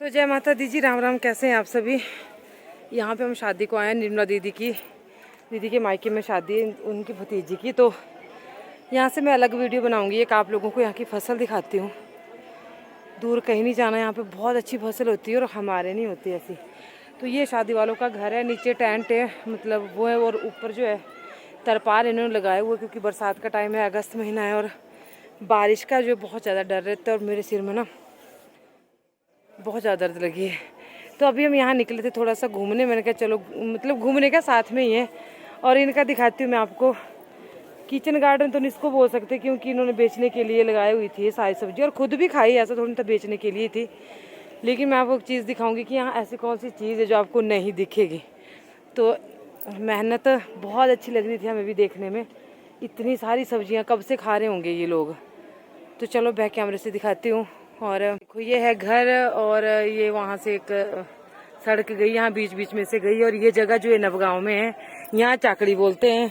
तो जय माता दी जी, राम राम। कैसे हैं आप सभी। यहाँ पे हम शादी को आए हैं, निर्मला दीदी के मायके में शादी है उनकी भतीजी की। तो यहाँ से मैं अलग वीडियो बनाऊंगी, एक आप लोगों को यहाँ की फसल दिखाती हूँ। दूर कहीं नहीं जाना, यहाँ पे बहुत अच्छी फसल होती है और हमारे नहीं होती ऐसी। तो ये शादी वालों का घर है, नीचे टेंट है मतलब वो है, और ऊपर जो है तरपाल इन्होंने लगाए हुए क्योंकि बरसात का टाइम है, अगस्त महीना है और बारिश का जो बहुत ज़्यादा डर रहता है। और मेरे सिर में ना बहुत ज़्यादा दर्द लगी है। तो अभी हम यहाँ निकले थे थोड़ा सा घूमने, मैंने कहा चलो मतलब घूमने का साथ में ही है। और इनका दिखाती हूँ मैं आपको, किचन गार्डन तो नहीं इसको बोल सकते क्योंकि इन्होंने बेचने के लिए लगाई हुई थी सारी सब्जी, और खुद भी खाई, ऐसा थोड़ी था बेचने के लिए थी। लेकिन मैं आपको एक चीज़ दिखाऊंगी कि यहाँ ऐसी कौन सी चीज़ है जो आपको नहीं दिखेगी। तो मेहनत बहुत अच्छी लग रही थी हमें भी देखने में, इतनी सारी सब्जियाँ कब से खा रहे होंगे ये लोग। तो चलो बैक कैमरे से दिखाती हूँ। और देखो ये है घर, और ये वहाँ से एक सड़क गई, यहाँ बीच बीच में से गई। और ये जगह जो है नवगांव में है, यहाँ चाकड़ी बोलते हैं।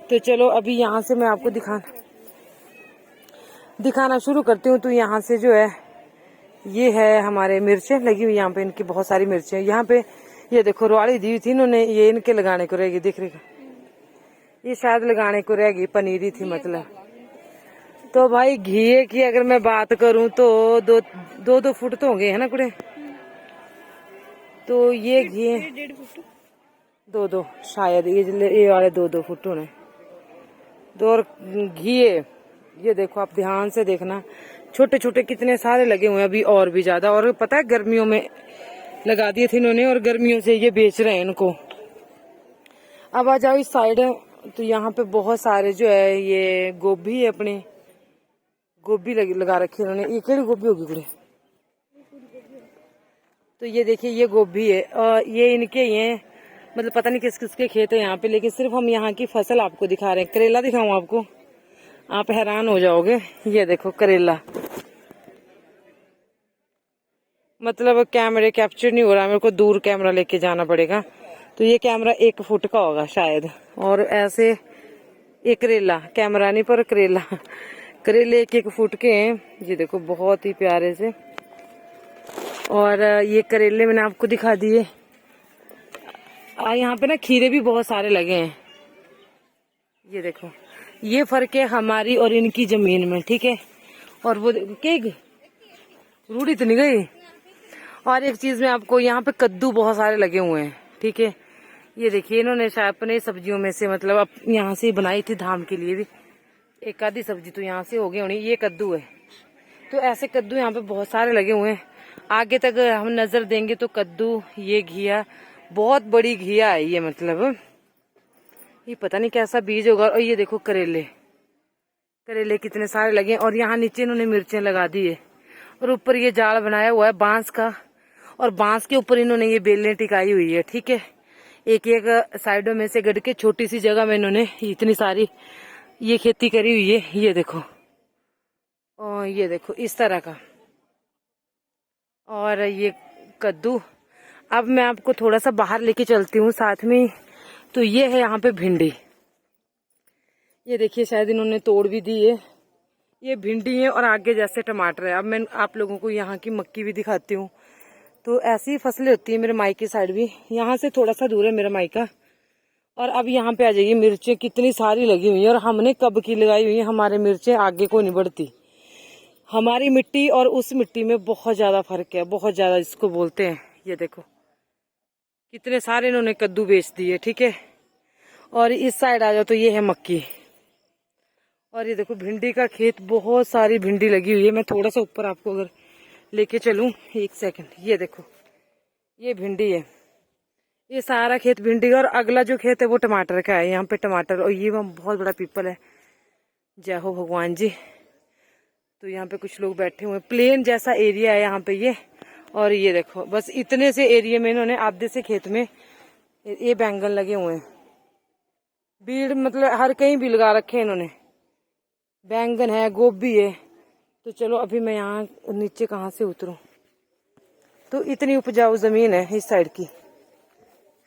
तो चलो अभी यहाँ से मैं आपको दिखाना शुरू करती हूँ। तो यहाँ से जो है ये है हमारे मिर्चें लगी हुई, यहाँ पे इनकी बहुत सारी मिर्चें। यहाँ पे ये देखो रवाड़ी दी थी इन्होंने, ये इनके लगाने को रहेगी, दिख रही, ये शायद लगाने को रहेगी, पनीरी थी मतलब। तो भाई घी की अगर मैं बात करूं तो दो फुट तो होंगे है ना कुड़े। तो ये घी 1.5 फुट, दो शायद ये वाले 2 फुट होने। तो और घी ये देखो, आप ध्यान से देखना, छोटे छोटे कितने सारे लगे हुए हैं अभी, और भी ज्यादा। और पता है गर्मियों में लगा दिए थे इन्होंने और गर्मियों से ये बेच रहे हैं इनको। अब आ जाओ इस साइड, तो यहाँ पे बहुत सारे जो है ये गोभी है, अपनी गोभी लगा रखी है उन्होंने। ये केड़ी गोभी होगी कुड़े। तो ये देखिए ये गोभी है, और ये इनके ये मतलब पता नहीं किस किसके खेत है यहाँ पे, लेकिन सिर्फ हम यहाँ की फसल आपको दिखा रहे हैं। करेला दिखाऊं आपको, आप हैरान हो जाओगे। ये देखो करेला, मतलब कैमरे कैप्चर नहीं हो रहा, मेरे को दूर कैमरा लेके जाना पड़ेगा। तो ये कैमरा 1 फुट का होगा शायद। और ऐसे एक करेला, कैमरा नहीं पर करेला, करेले 1 फुट के हैं। ये देखो बहुत ही प्यारे से। और ये करेले मैंने आपको दिखा दिए। यहाँ पे ना खीरे भी बहुत सारे लगे हैं। ये देखो, ये फर्क है हमारी और इनकी जमीन में, ठीक है। और वो के रूढ़ी तो नहीं गई। और एक चीज में आपको, यहाँ पे कद्दू बहुत सारे लगे हुए हैं, ठीक है। ये देखिए इन्होंने शायद अपने सब्जियों में से मतलब अब यहाँ से बनाई थी धाम के लिए भी, एक आधी सब्जी तो यहाँ से हो गई होनी। ये कद्दू है, तो ऐसे कद्दू यहाँ पे बहुत सारे लगे हुए हैं। आगे तक हम नजर देंगे तो कद्दू, ये घिया, बहुत बड़ी घिया है ये, मतलब ये पता नहीं कैसा बीज होगा। और ये देखो करेले कितने सारे लगे। और यहाँ नीचे इन्होंने मिर्चें लगा दी है, और ऊपर ये जाल बनाया हुआ है बांस का, और बांस के ऊपर इन्होंने ये बेलें टिकाई हुई है, ठीक है। एक एक साइडों में से गड़ के छोटी सी जगह में इन्होंने इतनी सारी ये खेती करी हुई है। ये देखो, और ये देखो इस तरह का। और ये कद्दू। अब मैं आपको थोड़ा सा बाहर लेके चलती हूँ साथ में। तो ये है यहाँ पे भिंडी, ये देखिए शायद इन्होंने तोड़ भी दी है। ये भिंडी है और आगे जैसे टमाटर है। अब मैं आप लोगों को यहाँ की मक्की भी दिखाती हूँ। तो ऐसी ही फसलें होती है मेरे मायके साइड भी, यहाँ से थोड़ा सा दूर है मेरा मायका। और अब यहाँ पे आ जाइए, मिर्चें कितनी सारी लगी हुई है, और हमने कब की लगाई हुई है। हमारे मिर्चें आगे को नहीं बढ़ती। हमारी मिट्टी और उस मिट्टी में बहुत ज्यादा फर्क है, बहुत ज्यादा जिसको बोलते हैं। ये देखो कितने सारे इन्होंने कद्दू बेच दिए, ठीक है। और इस साइड आ जाओ तो ये है मक्की। और ये देखो भिंडी का खेत, बहुत सारी भिंडी लगी हुई है। मैं थोड़ा सा ऊपर आपको अगर लेके चलूं, 1 सेकंड। ये देखो ये भिंडी है, ये सारा खेत भिंडी का। और अगला जो खेत है वो टमाटर का है। यहाँ पे टमाटर, और ये बहुत बड़ा पीपल है। जय हो भगवान जी। तो यहाँ पे कुछ लोग बैठे हुए, प्लेन जैसा एरिया है यहाँ पे ये। और ये देखो बस इतने से एरिया में इन्होंने आधे से खेत में ये बैंगन लगे हुए हैं। बीड़ मतलब हर कहीं भी लगा रखे हैं इन्होंने, बैंगन है, गोभी है। तो चलो अभी मैं यहाँ नीचे कहाँ से उतरूं। तो इतनी उपजाऊ जमीन है इस साइड की।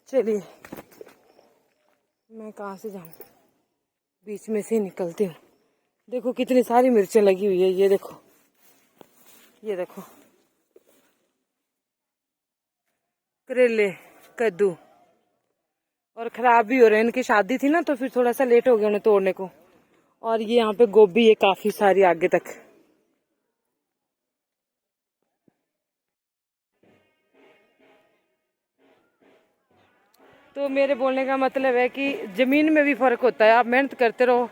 चलिए मैं कहाँ से जाऊं, बीच में से निकलती हूँ। देखो कितनी सारी मिर्चें लगी हुई है। ये देखो, ये देखो, करेले, कद्दू, और खराब भी हो रहे हैं। इनकी शादी थी ना तो फिर थोड़ा सा लेट हो गया उन्हें तोड़ने को। और ये यहाँ पे गोभी है काफी सारी आगे तक। तो मेरे बोलने का मतलब है कि जमीन में भी फर्क होता है। आप मेहनत करते रहो,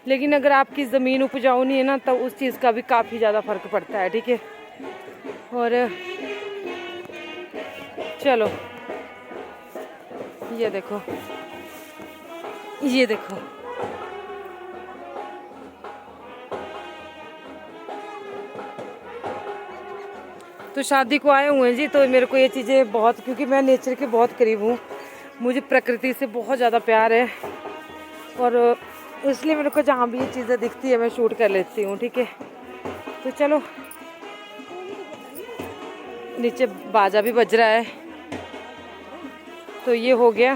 लेकिन अगर आपकी जमीन उपजाऊ नहीं है ना तो उस चीज का भी काफी ज्यादा फर्क पड़ता है। ठीक है, और चलो ये देखो, ये देखो, तो शादी को आए हुए हैं जी। तो मेरे को ये चीज़ें बहुत, क्योंकि मैं नेचर के बहुत करीब हूँ, मुझे प्रकृति से बहुत ज़्यादा प्यार है, और इसलिए मेरे को जहाँ भी ये चीज़ें दिखती है मैं शूट कर लेती हूँ। ठीक है, तो चलो, नीचे बाजा भी बज रहा है, तो ये हो गया।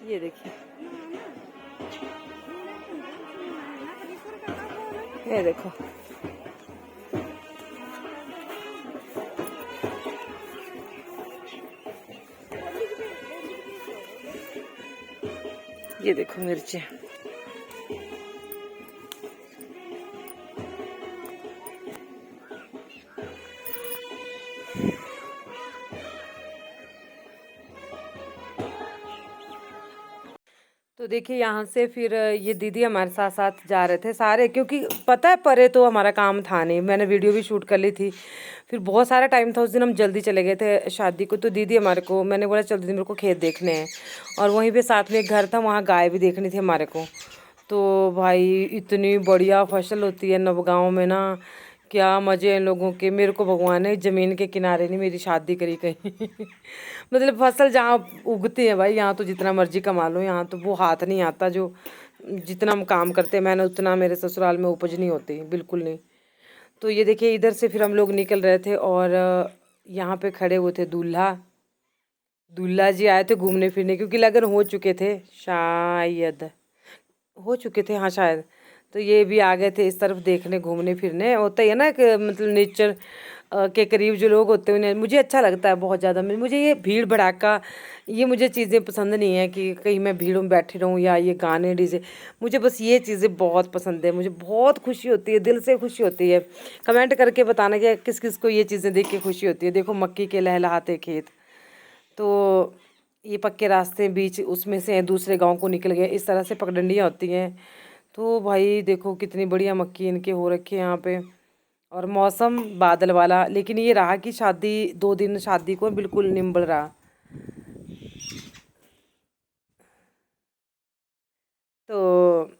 ये देखिए, ये देखो, ये देखो मिर्ची। तो देखिए यहाँ से फिर ये दीदी हमारे साथ साथ जा रहे थे सारे, क्योंकि पता है परे तो हमारा काम था नहीं, मैंने वीडियो भी शूट कर ली थी। फिर बहुत सारा टाइम था उस दिन, हम जल्दी चले गए थे शादी को। तो दीदी हमारे को, मैंने बोला चल दीदी मेरे को खेत देखने हैं, और वहीं पे साथ में एक घर था, वहाँ गाय भी देखनी थी हमारे को। तो भाई इतनी बढ़िया फसल होती है नवगांव में ना, क्या मज़े हैं इन लोगों के। मेरे को भगवान ने ज़मीन के किनारे नहीं मेरी शादी करी कहीं मतलब फसल जहाँ उगती है भाई, यहाँ तो जितना मर्जी कमा लो, यहाँ तो वो हाथ नहीं आता जो, जितना हम काम करते हैं मैंने उतना मेरे ससुराल में उपज नहीं होती, बिल्कुल नहीं। तो ये देखिए इधर से फिर हम लोग निकल रहे थे, और यहाँ पे खड़े हुए थे दूल्हा। दूल्हा जी आए थे घूमने फिरने, क्योंकि लगन हो चुके थे, शायद हो चुके थे, हाँ शायद। तो ये भी आ गए थे इस तरफ देखने, घूमने फिरने। होता ही है ना कि मतलब नेचर के करीब जो लोग होते हैं उन्हें, मुझे अच्छा लगता है बहुत ज़्यादा। मुझे ये भीड़ भड़ाका, ये मुझे चीज़ें पसंद नहीं है कि कहीं मैं भीड़ में बैठी रहूँ या ये गाने डीजे। मुझे बस ये चीज़ें बहुत पसंद है, मुझे बहुत खुशी होती है, दिल से खुशी होती है। कमेंट करके बताना कि किस किस को ये चीज़ें देख के खुशी होती है। देखो मक्की के लहलहाते खेत, तो ये पक्के रास्ते बीच उसमें से दूसरे गांव को निकल गए, इस तरह से पगडंडियाँ होती हैं। तो भाई देखो कितनी बढ़िया मक्की इनके हो रखी है यहाँ पे, और मौसम बादल वाला। लेकिन ये रहा कि शादी 2 दिन शादी को बिल्कुल निम्बल रहा। तो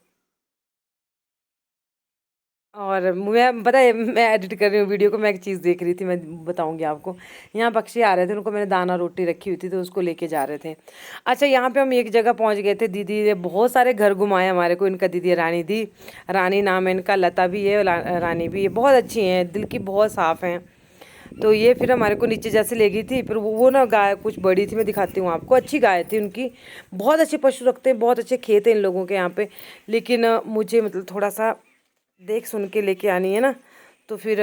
और मैं पता है, मैं एडिट कर रही हूँ वीडियो को, मैं एक चीज़ देख रही थी, मैं बताऊंगी आपको। यहाँ पक्षी आ रहे थे, उनको मैंने दाना रोटी रखी हुई थी तो उसको लेके जा रहे थे। अच्छा, यहाँ पे हम एक जगह पहुँच गए थे, दीदी ने बहुत सारे घर घुमाए हमारे को। इनका दीदी है रानी दी, रानी नाम है इनका, लता भी है रानी भी है, बहुत अच्छी हैं, दिल की बहुत साफ़ हैं। तो ये फिर हमारे को नीचे जैसे ले गई थी, फिर वो ना गाय कुछ बड़ी थी, मैं दिखाती हूँ आपको, अच्छी गाय थी उनकी। बहुत अच्छे पशु रखते हैं, बहुत अच्छे खेत हैं इन लोगों के यहाँ पे। लेकिन मुझे मतलब थोड़ा सा देख सुन के लेके आनी है ना, तो फिर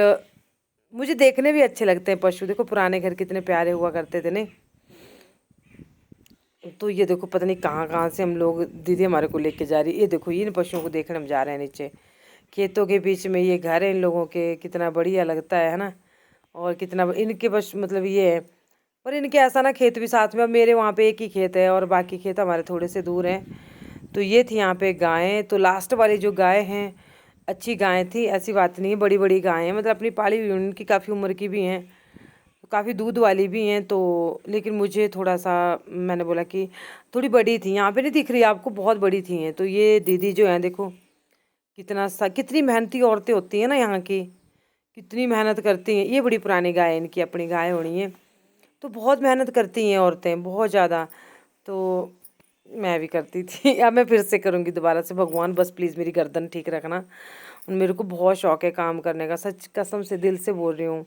मुझे देखने भी अच्छे लगते हैं पशु। देखो पुराने घर कितने प्यारे हुआ करते थे नहीं। तो ये देखो पता नहीं कहाँ कहाँ से हम लोग, दीदी हमारे को लेके जा रही है। ये देखो इन पशुओं को देखने हम जा रहे हैं नीचे, खेतों के बीच में ये घर है इन लोगों के, कितना बढ़िया लगता है ना। और कितना इनके बस मतलब ये है, और इनके ऐसा ना खेत भी साथ में, अब मेरे वहाँ पे एक ही खेत है और बाकी खेत हमारे थोड़े से दूर हैं। तो ये थी यहाँ पे गायें, तो लास्ट वाली जो गाय हैं अच्छी गायें थी, ऐसी बात नहीं है, बड़ी बड़ी गायें हैं, मतलब अपनी पाली हुई उनकी काफ़ी उम्र की भी हैं, काफ़ी दूध वाली भी हैं। तो लेकिन मुझे थोड़ा सा, मैंने बोला कि थोड़ी बड़ी थी, यहाँ पे नहीं दिख रही आपको, बहुत बड़ी थी हैं। तो ये दीदी जो हैं देखो कितनी मेहनती औरतें होती हैं ना यहाँ की, कितनी मेहनत करती हैं। ये बड़ी पुरानी गाय है इनकी, अपनी गाय होनी है, तो बहुत मेहनत करती हैं औरतें बहुत ज़्यादा। तो मैं भी करती थी अब मैं फिर से करूँगी दोबारा से। भगवान बस प्लीज़ मेरी गर्दन ठीक रखना, मेरे को बहुत शौक है काम करने का, सच कसम से दिल से बोल रही हूँ।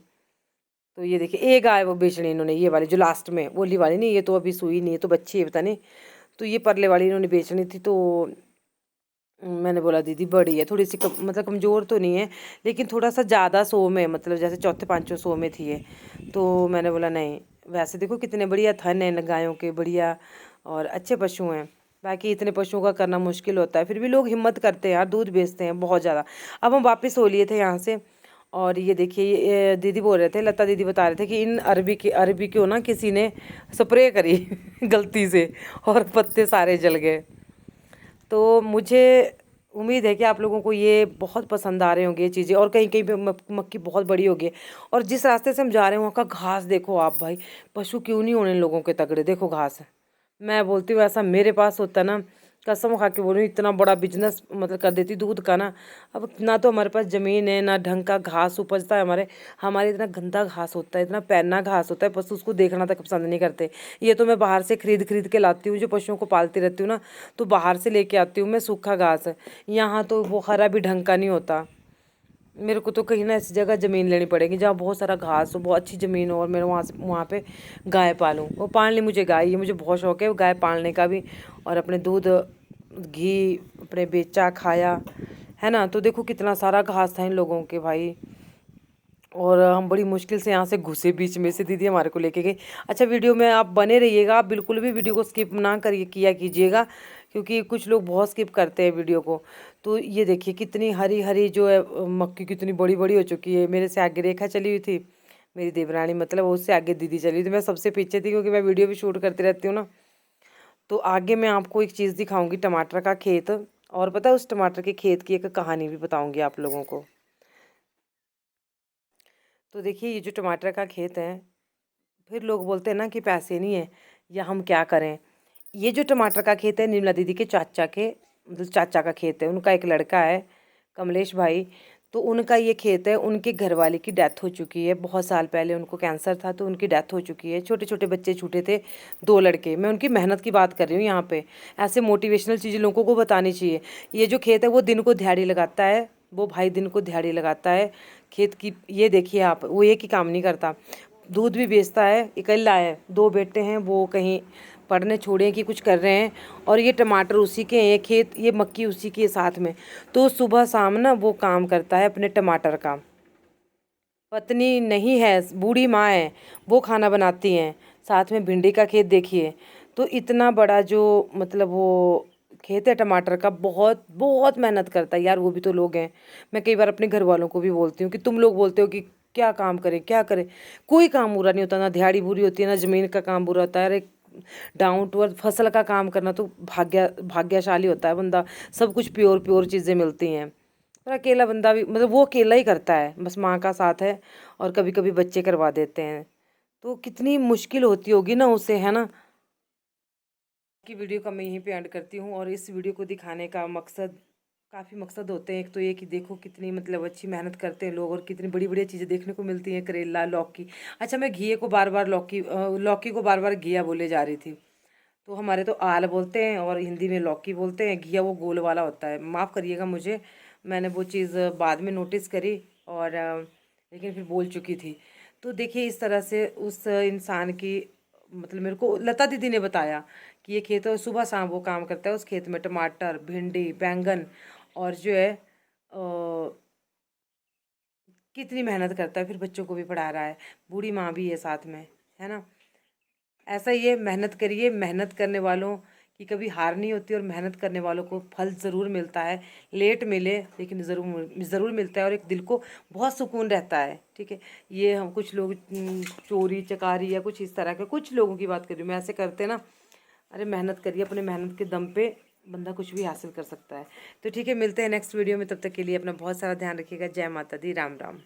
तो ये देखिए एक गाय वो बेचनी इन्होंने, ये वाली जो लास्ट में, वोली वाली नहीं, ये तो अभी सुई नहीं है, तो बच्ची है पता नहीं। तो ये परले वाली इन्होंने बेचनी थी, तो मैंने बोला दीदी बड़ी है थोड़ी सी मतलब कमज़ोर तो नहीं है, लेकिन थोड़ा सा ज़्यादा सो में, मतलब जैसे चौथे पाँचवें सो में थी ये। तो मैंने बोला नहीं, वैसे देखो कितने बढ़िया थन है गायों के, बढ़िया और अच्छे पशु हैं। बाकी इतने पशुओं का करना मुश्किल होता है, फिर भी लोग हिम्मत करते हैं यार, दूध बेचते हैं बहुत ज़्यादा। अब हम वापस हो लिए थे यहाँ से, और ये देखिए ये दीदी बोल रहे थे, लता दीदी बता रहे थे कि इन अरबी को ना किसी ने स्प्रे करी गलती से, और पत्ते सारे जल गए। तो मुझे उम्मीद है कि आप लोगों को ये बहुत पसंद आ रहे होंगे ये चीज़ें, और कहीं कहीं पे मक्की बहुत बड़ी होगी। और जिस रास्ते से हम जा रहे हैं वहाँ का घास देखो आप भाई, पशु क्यों नहीं होने लोगों के तगड़े, देखो घास है। मैं बोलती हूँ ऐसा मेरे पास होता ना, कसम खा के बोल रही हूँ, इतना बड़ा बिजनेस मतलब कर देती दूध का ना। अब ना तो हमारे पास ज़मीन है, ना ढंग का घास उपजता है हमारे हमारे इतना गंदा घास होता है, इतना पैना घास होता है, पशु उसको देखना तक पसंद नहीं करते। ये तो मैं बाहर से खरीद के लाती हूँ, जो पशुओं को पालती रहती हूँ ना, तो बाहर से लेके आती हूँ मैं सूखा घास। यहाँ तो वो हरा भी ढंग का नहीं होता। मेरे को तो कहीं ना ऐसी जगह ज़मीन लेनी पड़ेगी जहाँ बहुत सारा घास हो, बहुत अच्छी ज़मीन हो, और मैं वहाँ पे गाय पालूँ। वो पाल ली मुझे गाय, ये मुझे बहुत शौक है गाय पालने का भी, और अपने दूध घी अपने बेचा खाया है ना। तो देखो कितना सारा घास था इन लोगों के भाई, और हम बड़ी मुश्किल से यहाँ से घुसे बीच में से, दीदी हमारे को लेके गई। अच्छा वीडियो में आप बने रहिएगा, आप बिल्कुल भी वीडियो को स्किप ना करिए किया कीजिएगा, क्योंकि कुछ लोग बहुत स्किप करते हैं वीडियो को। तो ये देखिए कितनी हरी हरी जो है मक्की, कितनी बड़ी बड़ी हो चुकी है। मेरे से आगे रेखा चली हुई थी, मेरी देवरानी, मतलब उससे आगे दीदी चली हुई थी, मैं सबसे पीछे थी क्योंकि मैं वीडियो भी शूट करती रहती हूँ ना। तो आगे मैं आपको एक चीज़ दिखाऊंगी, टमाटर का खेत, और पता है उस टमाटर के खेत की एक कहानी भी बताऊंगी आप लोगों को। तो देखिए ये जो टमाटर का खेत है, फिर लोग बोलते हैं ना कि पैसे नहीं है या हम क्या करें। ये जो टमाटर का खेत है निर्मला दीदी के चाचा के, मतलब चाचा का खेत है, उनका एक लड़का है कमलेश भाई। तो उनका ये खेत है, उनके घरवाले की डेथ हो चुकी है बहुत साल पहले, उनको कैंसर था तो उनकी डेथ हो चुकी है। छोटे छोटे बच्चे छूटे थे, दो लड़के। मैं उनकी मेहनत की बात कर रही हूँ यहाँ पे, ऐसे मोटिवेशनल चीज़ें लोगों को बतानी चाहिए। ये जो खेत है वो दिन को दिहाड़ी लगाता है, वो भाई दिन को दिहाड़ी लगाता है खेत की। ये देखिए आप, वो एक ही काम नहीं करता, दूध भी बेचता है, अकेला है, दो बेटे हैं, वो कहीं पढ़ने छोड़े कि कुछ कर रहे हैं, और ये टमाटर उसी के हैं, ये खेत ये मक्की उसी के साथ में। तो सुबह शाम ना वो काम करता है अपने टमाटर का। पत्नी नहीं है, बूढ़ी माँ है, वो खाना बनाती हैं, साथ में भिंडी का खेत देखिए। तो इतना बड़ा जो मतलब वो खेत है टमाटर का, बहुत बहुत मेहनत करता है यार, वो भी तो लोग हैं। मैं कई बार अपने घर वालों को भी बोलती हूँ कि तुम लोग बोलते हो कि क्या काम करें क्या करें, कोई काम बुरा नहीं होता, ना दिहाड़ी बुरी होती है, ना ज़मीन का काम बुरा होता है। अरे डाउन टू अर्थ फसल का काम करना तो भाग्यशाली होता है बंदा, सब कुछ प्योर प्योर चीज़ें मिलती हैं। पर अकेला बंदा भी, मतलब वो अकेला ही करता है, बस माँ का साथ है, और कभी कभी बच्चे करवा देते हैं। तो कितनी मुश्किल होती होगी ना उसे, है ना। की वीडियो का मैं यहीं पे एंड करती हूँ, और इस वीडियो को दिखाने का मकसद, काफ़ी मकसद होते हैं। एक तो ये कि देखो कितनी मतलब अच्छी मेहनत करते हैं लोग, और कितनी बड़ी बड़ी चीज़ें देखने को मिलती हैं, करेला लौकी। अच्छा मैं घिये को बार बार लौकी को बार बार घिया बोले जा रही थी। तो हमारे तो आल बोलते हैं, और हिंदी में लौकी बोलते हैं। घिया वो गोल वाला होता है, माफ़ करिएगा मुझे, मैंने वो चीज़ बाद में नोटिस करी, और लेकिन फिर बोल चुकी थी। तो देखिए इस तरह से उस इंसान की, मतलब मेरे को लता दीदी ने बताया कि ये खेत है, सुबह शाम वो काम करता है उस खेत में, टमाटर भिंडी बैंगन, और जो है कितनी मेहनत करता है, फिर बच्चों को भी पढ़ा रहा है, बूढ़ी माँ भी है साथ में, है ना। ऐसा ही है, मेहनत करिए, मेहनत करने वालों की कभी हार नहीं होती, और मेहनत करने वालों को फल ज़रूर मिलता है, लेट मिले लेकिन ज़रूर ज़रूर मिलता है, और एक दिल को बहुत सुकून रहता है। ठीक है, ये हम कुछ लोग चोरी चकारी या कुछ इस तरह के कुछ लोगों की बात कर रही हूँ मैं, ऐसे करते ना। अरे मेहनत करिए, अपने मेहनत के दम पे बंदा कुछ भी हासिल कर सकता है। तो ठीक है, मिलते हैं नेक्स्ट वीडियो में, तब तक के लिए अपना बहुत सारा ध्यान रखिएगा। जय माता दी, राम राम।